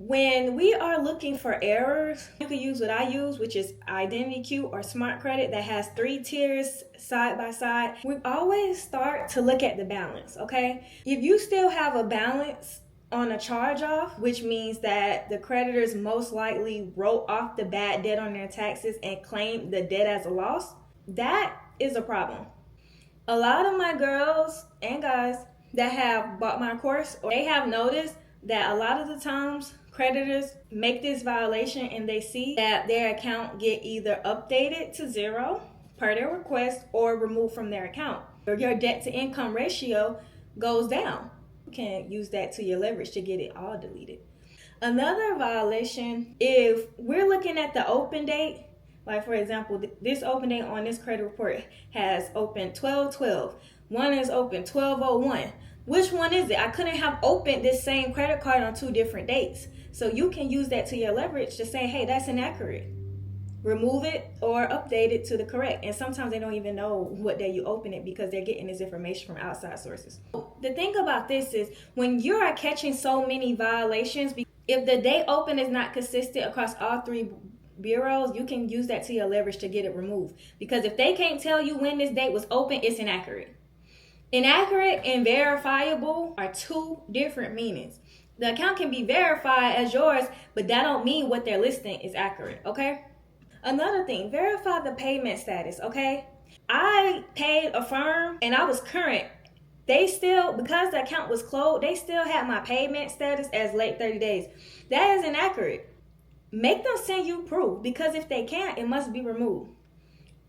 When we are looking for errors, you can use what I use, which is Identity Q or Smart Credit, that has 3 tiers side by side. We always start to look at the balance, okay? If you still have a balance on a charge off, which means that the creditors most likely wrote off the bad debt on their taxes and claimed the debt as a loss, that is a problem. A lot of my girls and guys that have bought my course, they have noticed that a lot of the times creditors make this violation and they see that their account get either updated to 0 per their request or removed from their account. Or your debt to income ratio goes down. You can use that to your leverage to get it all deleted. Another violation, if we're looking at the open date, like for example, this open date on this credit report has open 12/12. One is open 12/01. Which one is it? I couldn't have opened this same credit card on 2 different dates. So you can use that to your leverage to say, hey, that's inaccurate. Remove it or update it to the correct. And sometimes they don't even know what day you open it because they're getting this information from outside sources. The thing about this is when you are catching so many violations, if the date open is not consistent across all 3 bureaus, you can use that to your leverage to get it removed. Because if they can't tell you when this date was open, it's inaccurate. Inaccurate and verifiable are 2 different meanings. The account can be verified as yours, but that don't mean what they're listing is accurate, okay? Another thing, verify the payment status, okay? I paid a firm and I was current. They still, because the account was closed, they still had my payment status as late 30 days. That is inaccurate. Make them send you proof, because if they can't, it must be removed.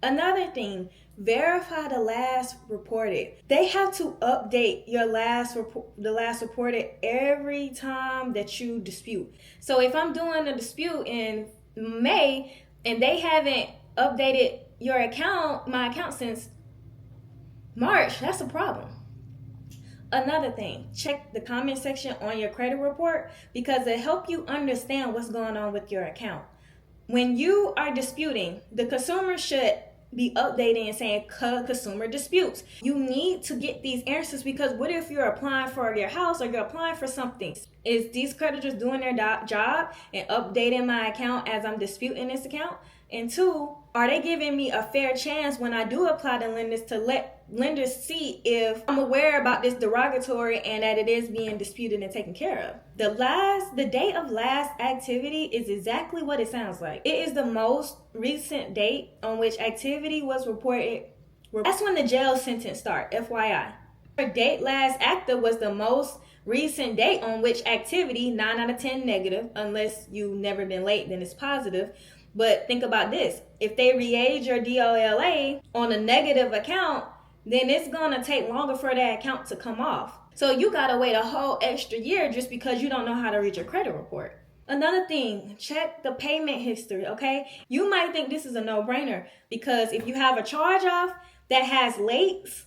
Another thing, verify the last reported. They have to update your the last reported every time that you dispute. So if I'm doing a dispute in May and they haven't updated my account since March, that's a problem. Another thing, check the comment section on your credit report because it helps you understand what's going on with your account. When you are disputing, the consumer should be updating and saying consumer disputes. You need to get these answers because what if you're applying for your house or you're applying for something? Is these creditors doing their job and updating my account as I'm disputing this account? And 2, are they giving me a fair chance when I do apply to lenders to let lenders see if I'm aware about this derogatory and that it is being disputed and taken care of? The date of last activity is exactly what it sounds like. It is the most recent date on which activity was reported. That's when the jail sentence starts, FYI. Date last active was the most recent date on which activity, 9 out of 10 negative, unless you've never been late, then it's positive. But think about this. If they re-age your DOLA on a negative account, then it's going to take longer for that account to come off. So you got to wait a whole extra year just because you don't know how to read your credit report. Another thing, check the payment history, okay? You might think this is a no-brainer because if you have a charge-off that has lates,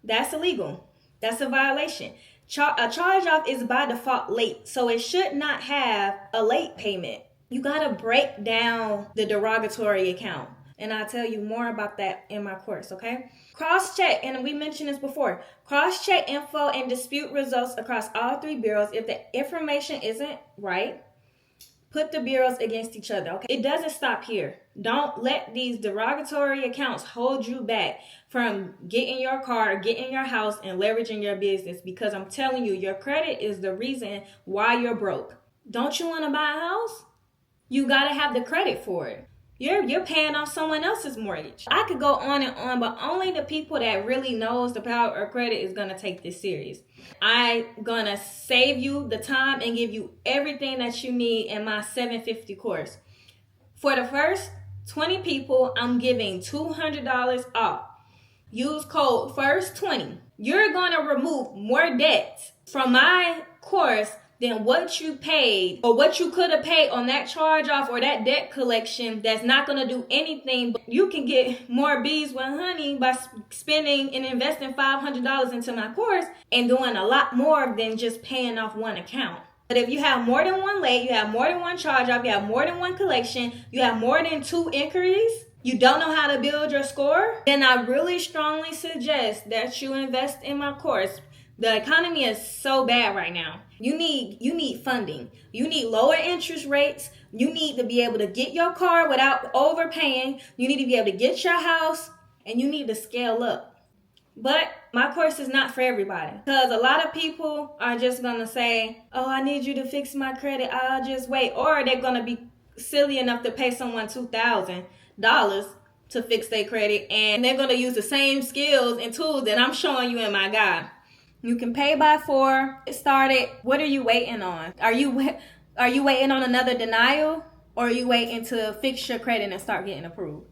that's illegal. That's a violation. A charge-off is by default late, so it should not have a late payment. You got to break down the derogatory account. And I'll tell you more about that in my course, okay? Cross-check, and we mentioned this before. Cross-check info and dispute results across all 3 bureaus. If the information isn't right, put the bureaus against each other, okay? It doesn't stop here. Don't let these derogatory accounts hold you back from getting your car, getting your house, and leveraging your business. Because I'm telling you, your credit is the reason why you're broke. Don't you want to buy a house? You got to have the credit for it. You're paying off someone else's mortgage. I could go on and on, but only the people that really knows the power of credit is going to take this serious. I'm going to save you the time and give you everything that you need in my $750 course. For the first 20 people, I'm giving $200 off. Use code FIRST20. You're going to remove more debt from my course than what you paid or what you could have paid on that charge off or that debt collection that's not going to do anything. But you can get more bees with honey by spending and investing $500 into my course and doing a lot more than just paying off one account. But if you have more than one late, you have more than one charge off, you have more than one collection, you have more than 2 inquiries, you don't know how to build your score, then I really strongly suggest that you invest in my course. The economy is so bad right now. You need funding. You need lower interest rates. You need to be able to get your car without overpaying. You need to be able to get your house, and you need to scale up. But my course is not for everybody, because a lot of people are just going to say, oh, I need you to fix my credit, I'll just wait. Or they're going to be silly enough to pay someone $2,000 to fix their credit, and they're going to use the same skills and tools that I'm showing you in my guide. You can pay by 4, get started. What are you waiting on? Are you waiting on another denial, or are you waiting to fix your credit and start getting approved?